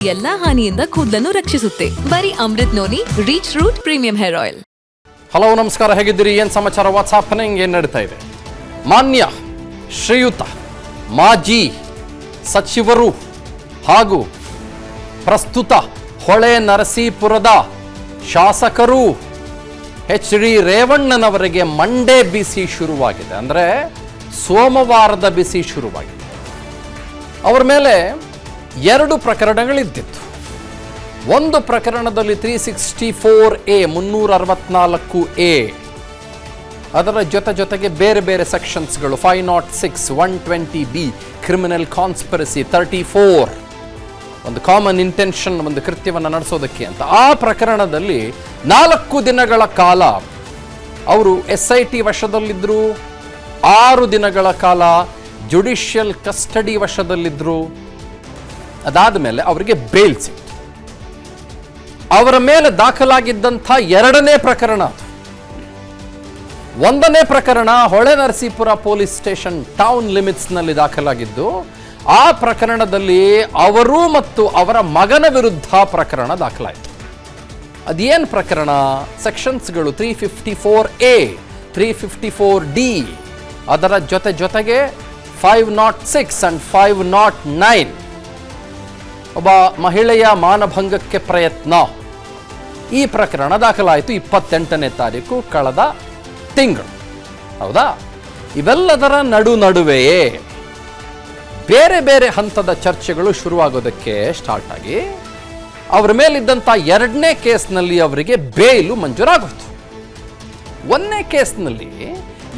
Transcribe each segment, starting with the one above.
ಎಲ್ಲಾ ಹಾನಿಯಿಂದ ಕೂದಲನ್ನು ರಕ್ಷಿಸುತ್ತೆ. ಬರೀ Amrit noni reach root premium hair oil. Hello, ನಮಸ್ಕಾರ. ಹೇಗಿದ್ದೀರಿ? ಏನು ಸಮಾಚಾರ? What's happening? ಏನು ನಡೀತಾ ಇದೆ? ಮಾನ್ಯ ಶ್ರೀಯುತ ಮಾಜಿ ಸಚಿವರು ಹಾಗೂ ಪ್ರಸ್ತುತ ಹೊಳೆ ನರಸೀಪುರದ ಶಾಸಕರು ಎಚ್ ಡಿ ರೇವಣ್ಣನವರಿಗೆ ಮಂಡೇ ಬಿಸಿ ಶುರುವಾಗಿದೆ. ಅಂದರೆ ಸೋಮವಾರದ ಬಿಸಿ ಶುರುವಾಗಿದೆ. ಅವರ ಮೇಲೆ 2 ಪ್ರಕರಣಗಳಿದ್ದಿತ್ತು. ಒಂದು ಪ್ರಕರಣದಲ್ಲಿ 364A 364A, ಅದರ ಜೊತೆಗೆ ಬೇರೆ ಬೇರೆ ಸೆಕ್ಷನ್ಸ್ಗಳು 506, 120B ಕ್ರಿಮಿನಲ್ ಕಾನ್ಸ್ಪಿರಸಿ, 34 ಒಂದು ಕಾಮನ್ ಇಂಟೆನ್ಷನ್, ಒಂದು ಕೃತ್ಯವನ್ನು ನಡೆಸೋದಕ್ಕೆ ಅಂತ. ಆ ಪ್ರಕರಣದಲ್ಲಿ 4 ದಿನಗಳ ಕಾಲ ಅವರು SIT ವಶದಲ್ಲಿದ್ದರು, 6 ದಿನಗಳ ಕಾಲ ಜುಡಿಷಿಯಲ್ ಕಸ್ಟಡಿ ವಶದಲ್ಲಿದ್ದರು. ಅದಾದ ಮೇಲೆ ಅವರಿಗೆ ಬೇಲ್ ಸಿಕ್ತು. ಅವರ ಮೇಲೆ ದಾಖಲಾಗಿದ್ದಂಥ 2ನೇ ಪ್ರಕರಣ, 1ನೇ ಪ್ರಕರಣ Hole Narasipura police station town ಲಿಮಿಟ್ಸ್ನಲ್ಲಿ ದಾಖಲಾಗಿದ್ದು, ಆ ಪ್ರಕರಣದಲ್ಲಿ ಅವರು ಮತ್ತು ಅವರ ಮಗನ ವಿರುದ್ಧ ಪ್ರಕರಣ ದಾಖಲಾಯಿತು. ಅದೇನು ಪ್ರಕರಣ? ಸೆಕ್ಷನ್ಸ್ಗಳು 354A, 354D, ಅದರ ಜೊತೆಗೆ 506 and 509 ಒಬ್ಬ ಮಹಿಳೆಯ ಮಾನಭಂಗಕ್ಕೆ ಪ್ರಯತ್ನ. ಈ ಪ್ರಕರಣ ದಾಖಲಾಯಿತು 28ನೇ ತಾರೀಕು ಕಳೆದ ತಿಂಗಳು. ಹೌದಾ? ಇವೆಲ್ಲದರ ನಡುವೆಯೇ ಬೇರೆ ಬೇರೆ ಹಂತದ ಚರ್ಚೆಗಳು ಶುರುವಾಗೋದಕ್ಕೆ ಸ್ಟಾರ್ಟ್ ಆಗಿ ಅವರ ಮೇಲಿದ್ದಂಥ 2ನೇ ಕೇಸ್ನಲ್ಲಿ ಅವರಿಗೆ ಬೇಲು ಮಂಜೂರಾಗೋಯ್ತು. 1ನೇ ಕೇಸ್ನಲ್ಲಿ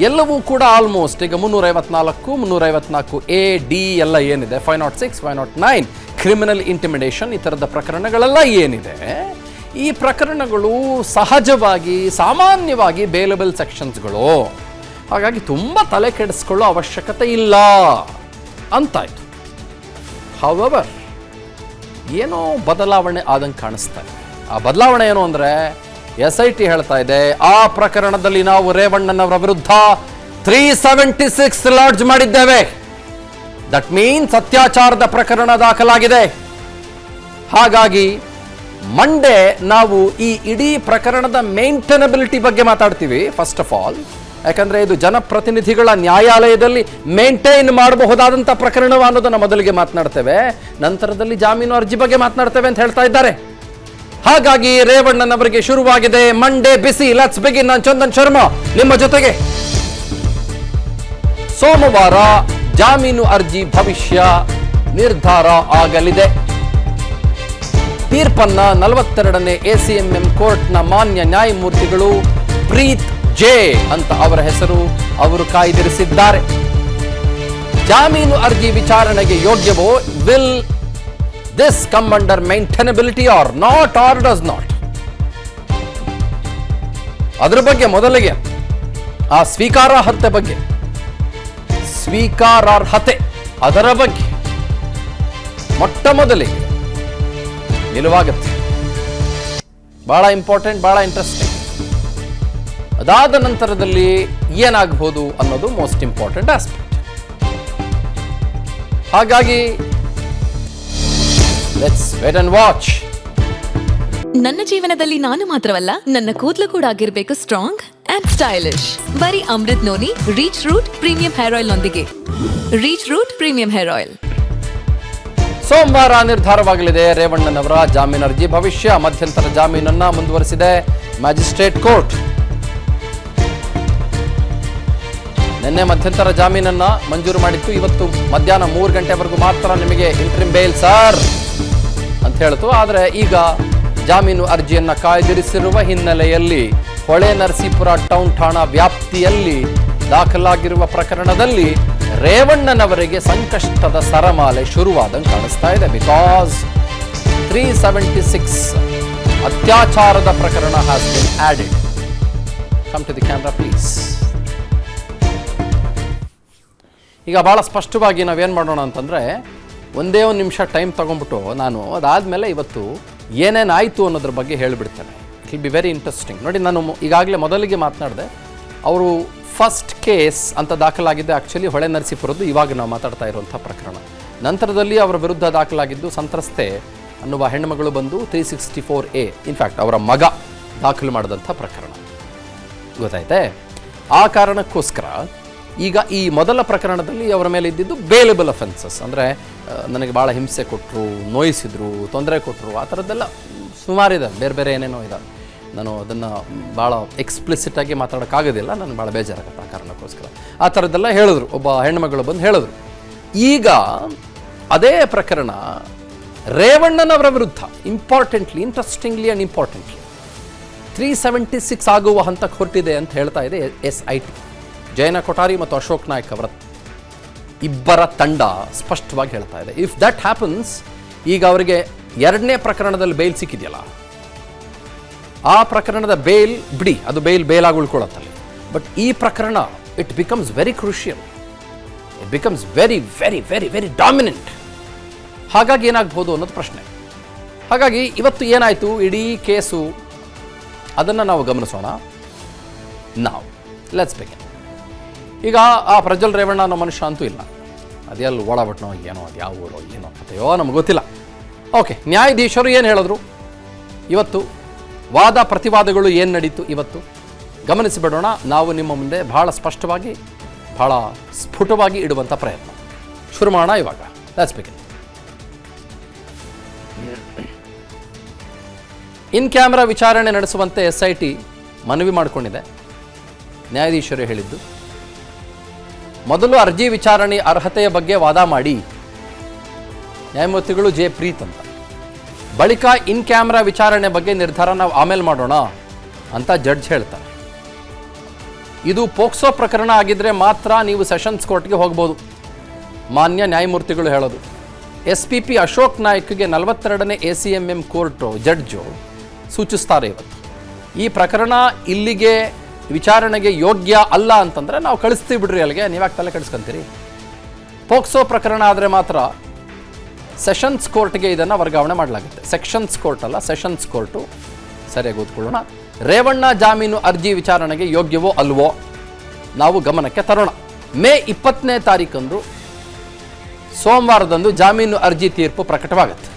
ಎಲ್ಲವೂ ಕೂಡ ಆಲ್ಮೋಸ್ಟ್ ಈಗ 354, 354A, D ಎಲ್ಲ ಏನಿದೆ, 506, 509 ಕ್ರಿಮಿನಲ್ ಇಂಟಿಮಿಡೇಷನ್, ಈ ಥರದ ಪ್ರಕರಣಗಳೆಲ್ಲ ಏನಿದೆ, ಈ ಪ್ರಕರಣಗಳು ಸಹಜವಾಗಿ ಸಾಮಾನ್ಯವಾಗಿ ಬೇಲಬಲ್ ಸೆಕ್ಷನ್ಸ್ಗಳು. ಹಾಗಾಗಿ ತುಂಬ ತಲೆ ಕೆಡಿಸ್ಕೊಳ್ಳೋ ಅವಶ್ಯಕತೆ ಇಲ್ಲ ಅಂತಾಯ್ತು. ಹೌವರ್ ಏನೋ ಬದಲಾವಣೆ ಆದಂಗೆ ಕಾಣಿಸ್ತಾ ಇದೆ. ಆ ಬದಲಾವಣೆ ಏನು ಅಂದರೆ, SIT ಹೇಳ್ತಾ ಇದೆ, ಆ ಪ್ರಕರಣದಲ್ಲಿ ನಾವು ರೇವಣ್ಣನವರ ವಿರುದ್ಧ 376 ಲಾಡ್ಜ್ ಮಾಡಿದ್ದೇವೆ. ದಟ್ ಮೀನ್ಸ್ ಅತ್ಯಾಚಾರದ ಪ್ರಕರಣ ದಾಖಲಾಗಿದೆ. ಹಾಗಾಗಿ ಮಂಡೇ ನಾವು ಈ ಇಡೀ ಪ್ರಕರಣದ ಮೇಂಟೈನಬಿಲಿಟಿ ಬಗ್ಗೆ ಮಾತಾಡ್ತೀವಿ. ಫಸ್ಟ್ ಆಫ್ ಆಲ್, ಯಾಕಂದರೆ ಇದು ಜನಪ್ರತಿನಿಧಿಗಳ ನ್ಯಾಯಾಲಯದಲ್ಲಿ ಮೇಂಟೈನ್ ಮಾಡಬಹುದಾದಂಥ ಪ್ರಕರಣ ಅನ್ನೋದನ್ನು ಮೊದಲಿಗೆ ಮಾತನಾಡ್ತೇವೆ, ನಂತರದಲ್ಲಿ ಜಾಮೀನು ಅರ್ಜಿ ಬಗ್ಗೆ ಮಾತನಾಡ್ತೇವೆ ಅಂತ ಹೇಳ್ತಾ ಇದ್ದಾರೆ. ಹಾಗಾಗಿ ರೇವಣ್ಣನವರಿಗೆ ಶುರುವಾಗಿದೆ ಮಂಡೇ ಬಿಸಿ. Let's begin. ನಾನು ಚಂದನ್ ಶರ್ಮಾ ನಿಮ್ಮ ಜೊತೆಗೆ. ಸೋಮವಾರ ಜಾಮೀನು ಅರ್ಜಿ ಭವಿಷ್ಯ ನಿರ್ಧಾರ ಆಗಲಿದೆ. ತೀರ್ಪನ್ನ 42ನೇ ACMM ಕೋರ್ಟ್ನ ಮಾನ್ಯ ನ್ಯಾಯಮೂರ್ತಿಗಳು ಪ್ರೀತ್ ಜೆ ಅಂತ ಅವರ ಹೆಸರು, ಅವರು ಕಾಯ್ದಿರಿಸಿದ್ದಾರೆ. ಜಾಮೀನು ಅರ್ಜಿ ವಿಚಾರಣೆಗೆ ಯೋಗ್ಯವೋ? Will this come under maintainability or not, or does not? ಅದರ ಬಗ್ಗೆ ಮೊದಲಿಗೆ ಆ ಸ್ವೀಕಾರಾರ್ಹತೆ ಅದರ ಬಗ್ಗೆ ಮೊಟ್ಟ ಮೊದಲಿಗೆ ನಿಲುವಾಗುತ್ತೆ. ಬಹಳ ಇಂಪಾರ್ಟೆಂಟ್, ಬಹಳ ಇಂಟ್ರೆಸ್ಟಿಂಗ್. ಅದಾದ ನಂತರದಲ್ಲಿ ಏನಾಗಬಹುದು ಅನ್ನೋದು ಮೋಸ್ಟ್ ಇಂಪಾರ್ಟೆಂಟ್ ಆಸ್ಪೆಕ್ಟ್. ಹಾಗಾಗಿ ಲೆಟ್ಸ್ ವೇಟ್ ಅಂಡ್ ವಾಚ್. ನನ್ನ ಜೀವನದಲ್ಲಿ ನಾನು ಮಾತ್ರವಲ್ಲ, ನನ್ನ ಕೂದಲು ಕೂಡ ಆಗಿರ್ಬೇಕು ಸ್ಟ್ರಾಂಗ್ ಅಂಡ್ ಸ್ಟೈಲಿಶ್. ಬರೀ Amrit noni reach root premium hair oil ನೊಂದಿಗೆ. Reach root premium hair oil. ಸೋಮವಾರ ನಿರ್ಧಾರವಾಗಲಿದೆ ರೇವಣ್ಣನವರ ಜಾಮೀನು ಅರ್ಜಿ ಭವಿಷ್ಯ. ಮಧ್ಯಂತರ ಜಾಮೀನನ್ನ ಮುಂದುವರೆಸಿದೆ ಮ್ಯಾಜಿಸ್ಟ್ರೇಟ್ ಕೋರ್ಟ್. ನಿನ್ನೆ ಮಧ್ಯಂತರ ಜಾಮೀನನ್ನ ಮಂಜೂರು ಮಾಡಿತ್ತು. ಇವತ್ತು ಮಧ್ಯಾಹ್ನ 3 ಗಂಟೆವರೆಗೂ ಮಾತ್ರ ನಿಮಗೆ ಇಂಟ್ರಿಮ್ ಬೇಲ್ ಸರ್ ಅಂತ ಹೇಳ್ತು. ಆದರೆ ಈಗ ಜಾಮೀನು ಅರ್ಜಿಯನ್ನ ಕಾಯ್ದಿರಿಸಿರುವ ಹಿನ್ನೆಲೆಯಲ್ಲಿ ಹೊಳೆ ನರಸೀಪುರ ಟೌನ್ ಠಾಣಾ ವ್ಯಾಪ್ತಿಯಲ್ಲಿ ದಾಖಲಾಗಿರುವ ಪ್ರಕರಣದಲ್ಲಿ ರೇವಣ್ಣನವರಿಗೆ ಸಂಕಷ್ಟದ ಸರಮಾಲೆ ಶುರುವಾದಂಗೆ ಕಾಣಿಸ್ತಾ ಇದೆ. ಬಿಕಾಸ್ 376 ಅತ್ಯಾಚಾರದ ಪ್ರಕರಣ has been added. Come to the camera please. ಈಗ ಭಾಳ ಸ್ಪಷ್ಟವಾಗಿ ನಾವೇನು ಮಾಡೋಣ ಅಂತಂದರೆ, ಒಂದೇ ಒಂದು ನಿಮಿಷ ಟೈಮ್ ತೊಗೊಂಡ್ಬಿಟ್ಟು ನಾನು ಅದಾದಮೇಲೆ ಇವತ್ತು ಏನೇನಾಯಿತು ಅನ್ನೋದ್ರ ಬಗ್ಗೆ ಹೇಳಿಬಿಡ್ತೇನೆ. It will be very interesting. ನೋಡಿ, ನಾನು ಈಗಾಗಲೇ ಮೊದಲಿಗೆ ಮಾತನಾಡಿದೆ, ಅವರು ಫಸ್ಟ್ ಕೇಸ್ ಅಂತ ದಾಖಲಾಗಿದ್ದೆ ಆ್ಯಕ್ಚುಲಿ ಹೊಳೆ ನರಸೀಪುರದ್ದು, ಇವಾಗ ನಾವು ಮಾತಾಡ್ತಾ ಇರುವಂಥ ಪ್ರಕರಣ. ನಂತರದಲ್ಲಿ ಅವರ ವಿರುದ್ಧ ದಾಖಲಾಗಿದ್ದು ಸಂತ್ರಸ್ತೆ ಅನ್ನುವ ಹೆಣ್ಣುಮಗಳು ಬಂದು 364A ಇನ್ಫ್ಯಾಕ್ಟ್ ಅವರ ಮಗ ದಾಖಲು ಮಾಡಿದಂಥ ಪ್ರಕರಣ ಗೊತ್ತಾಯ್ತೆ. ಆ ಕಾರಣಕ್ಕೋಸ್ಕರ ಈಗ ಈ ಮೊದಲ ಪ್ರಕರಣದಲ್ಲಿ ಅವರ ಮೇಲೆ ಇದ್ದಿದ್ದು ಬೇಲೇಬಲ್ ಅಫೆನ್ಸಸ್, ಅಂದರೆ ನನಗೆ ಭಾಳ ಹಿಂಸೆ ಕೊಟ್ಟರು, ನೋಯಿಸಿದ್ರು, ತೊಂದರೆ ಕೊಟ್ಟರು, ಆ ಥರದ್ದೆಲ್ಲ ಸುಮಾರಿದೆ, ಬೇರೆ ಬೇರೆ ಏನೇನೋ ಇದೆ. ನಾನು ಅದನ್ನು ಭಾಳ ಎಕ್ಸ್ಪ್ಲಿಸಿಟಾಗಿ ಮಾತಾಡೋಕ್ಕಾಗೋದಿಲ್ಲ, ನನಗೆ ಭಾಳ ಬೇಜಾರಾಗುತ್ತೆ ಆ ಕಾರಣಕ್ಕೋಸ್ಕರ. ಆ ಥರದ್ದೆಲ್ಲ ಹೇಳಿದ್ರು, ಒಬ್ಬ ಹೆಣ್ಣುಮಗಳು ಬಂದು ಹೇಳಿದ್ರು. ಈಗ ಅದೇ ಪ್ರಕರಣ ರೇವಣ್ಣನವರ ವಿರುದ್ಧ ಇಂಟ್ರೆಸ್ಟಿಂಗ್ಲಿ ಆ್ಯಂಡ್ ಇಂಪಾರ್ಟೆಂಟ್ಲಿ 376 ಆಗುವ ಹಂತಕ್ಕೆ ಹೊರಟಿದೆ ಅಂತ ಹೇಳ್ತಾ ಇದೆ SIT. ಜಯನ ಕೊಠಾರಿ ಮತ್ತು ಅಶೋಕ್ ನಾಯ್ಕ್ ಅವರ ಇಬ್ಬರ ತಂಡ ಸ್ಪಷ್ಟವಾಗಿ ಹೇಳ್ತಾ ಇದೆ. ಇಫ್ ದಟ್ ಹ್ಯಾಪನ್ಸ್, ಈಗ ಅವರಿಗೆ 2ನೇ ಪ್ರಕರಣದಲ್ಲಿ ಬೇಲ್ ಸಿಕ್ಕಿದೆಯಲ್ಲ, ಆ ಪ್ರಕರಣದ ಬೇಲ್ ಬಿಡಿ, ಅದು ಬೇಲಾಗಿ ಉಳ್ಕೊಳ್ಳುತ್ತಲ್ಲಿ. ಬಟ್ ಈ ಪ್ರಕರಣ it becomes very crucial, it becomes very very very very dominant. ಹಾಗಾಗಿ ಏನಾಗ್ಬೋದು ಅನ್ನೋದು ಪ್ರಶ್ನೆ. ಹಾಗಾಗಿ ಇವತ್ತು ಏನಾಯಿತು ಇಡೀ ಕೇಸು, ಅದನ್ನು ನಾವು ಗಮನಿಸೋಣ. ನಾವು ಲೆಟ್ಸ್ ಬಿಗಿನ್. ಈಗ ಆ ಪ್ರಜ್ವಲ್ ರೇವಣ್ಣ ಅನ್ನೋ ಮನುಷ್ಯ ಅಂತೂ ಇಲ್ಲ, ಅದೆಲ್ಲ ಓಡಾಬಿಟ್ನೋ ಏನೋ, ಅದು ಯಾವ ಊರೋ ಏನೋ ಕಥೆಯೋ ನಮ್ಗೆ ಗೊತ್ತಿಲ್ಲ. ಓಕೆ, ನ್ಯಾಯಾಧೀಶರು ಏನು ಹೇಳಿದ್ರು ಇವತ್ತು, ವಾದ ಪ್ರತಿವಾದಗಳು ಏನು ನಡೀತು ಇವತ್ತು ಗಮನಿಸಿಬಿಡೋಣ. ನಾವು ನಿಮ್ಮ ಮುಂದೆ ಭಾಳ ಸ್ಪಷ್ಟವಾಗಿ, ಭಾಳ ಸ್ಫುಟವಾಗಿ ಇಡುವಂಥ ಪ್ರಯತ್ನ ಶುರು ಮಾಡೋಣ ಇವಾಗ. Let's begin. ಇನ್ ಕ್ಯಾಮ್ರಾ ವಿಚಾರಣೆ ನಡೆಸುವಂತೆ SIT ಮನವಿ ಮಾಡಿಕೊಂಡಿದೆ. ನ್ಯಾಯಾಧೀಶರು ಹೇಳಿದ್ದು, ಮೊದಲು ಅರ್ಜಿ ವಿಚಾರಣೆ ಅರ್ಹತೆಯ ಬಗ್ಗೆ ವಾದ ಮಾಡಿ, ನ್ಯಾಯಮೂರ್ತಿಗಳು J. ಪ್ರೀತ್ ಅಂತ, ಬಳಿಕ ಇನ್ ಕ್ಯಾಮ್ರಾ ವಿಚಾರಣೆ ಬಗ್ಗೆ ನಿರ್ಧಾರ ನಾವು ಆಮೇಲೆ ಮಾಡೋಣ ಅಂತ ಜಡ್ಜ್ ಹೇಳ್ತಾರೆ. ಇದು ಪೋಕ್ಸೋ ಪ್ರಕರಣ ಆಗಿದ್ರೆ ಮಾತ್ರ ನೀವು ಸೆಷನ್ಸ್ ಕೋರ್ಟ್ಗೆ ಹೋಗ್ಬೋದು, ಮಾನ್ಯ ನ್ಯಾಯಮೂರ್ತಿಗಳು ಹೇಳೋದು. SPP ಅಶೋಕ್ ನಾಯ್ಕ್ಗೆ 42ನೇ ACMM ಕೋರ್ಟು ಜಡ್ಜು ಸೂಚಿಸ್ತಾರೆ ಇವತ್ತು. ಈ ಪ್ರಕರಣ ಇಲ್ಲಿಗೆ ವಿಚಾರಣೆಗೆ ಯೋಗ್ಯ ಅಲ್ಲ ಅಂತಂದರೆ ನಾವು ಕಳಿಸ್ತೀವಿ ಬಿಡ್ರಿ ಅಲ್ಲಿಗೆ, ನೀವ್ಯಾಕೆ ತಲೆ ಕೆಡಿಸ್ಕೊಂತೀರಿ. ಪೋಕ್ಸೋ ಪ್ರಕರಣ ಆದರೆ ಮಾತ್ರ ಸೆಷನ್ಸ್ ಕೋರ್ಟ್ಗೆ ಇದನ್ನು ವರ್ಗಾವಣೆ ಮಾಡಲಾಗುತ್ತೆ. ಸೆಕ್ಷನ್ಸ್ ಕೋರ್ಟ್ ಅಲ್ಲ, ಸೆಷನ್ಸ್ ಕೋರ್ಟು. ಸರಿಯಾಗಿ ಓದ್ಕೊಳ್ಳೋಣ. ರೇವಣ್ಣ ಜಾಮೀನು ಅರ್ಜಿ ವಿಚಾರಣೆಗೆ ಯೋಗ್ಯವೋ ಅಲ್ವೋ ನಾವು ಗಮನಕ್ಕೆ ತರೋಣ. ಮೇ 20ನೇ ತಾರೀಕಂದು ಸೋಮವಾರದಂದು ಜಾಮೀನು ಅರ್ಜಿ ತೀರ್ಪು ಪ್ರಕಟವಾಗುತ್ತೆ.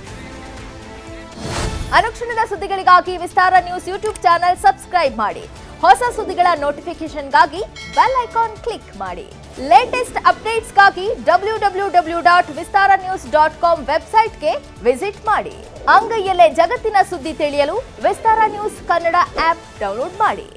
ಅನುಕ್ಷಣದ ಸುದ್ದಿಗಳಿಗಾಗಿ ವಿಸ್ತಾರ ನ್ಯೂಸ್ ಯೂಟ್ಯೂಬ್ ಚಾನೆಲ್ ಸಬ್ಸ್ಕ್ರೈಬ್ ಮಾಡಿ. ಹೊಸ ಸುದ್ದಿಗಳ ನೋಟಿಫಿಕೇಶನ್ಗಾಗಿ ಬೆಲ್ ಐಕಾನ್ ಕ್ಲಿಕ್ ಮಾಡಿ. ಲೇಟೆಸ್ಟ್ ಅಪ್ಡೇಟ್ಸ್ಗಾಗಿ www.vistaranews.com ವೆಬ್ಸೈಟ್ಗೆ ವಿಸಿಟ್ ಮಾಡಿ. ಅಂಗೈಯಲ್ಲೇ ಜಗತ್ತಿನ ಸುದ್ದಿ ತಿಳಿಯಲು ವಿಸ್ತಾರ ನ್ಯೂಸ್ ಕನ್ನಡ ಆಪ್ ಡೌನ್ಲೋಡ್ ಮಾಡಿ.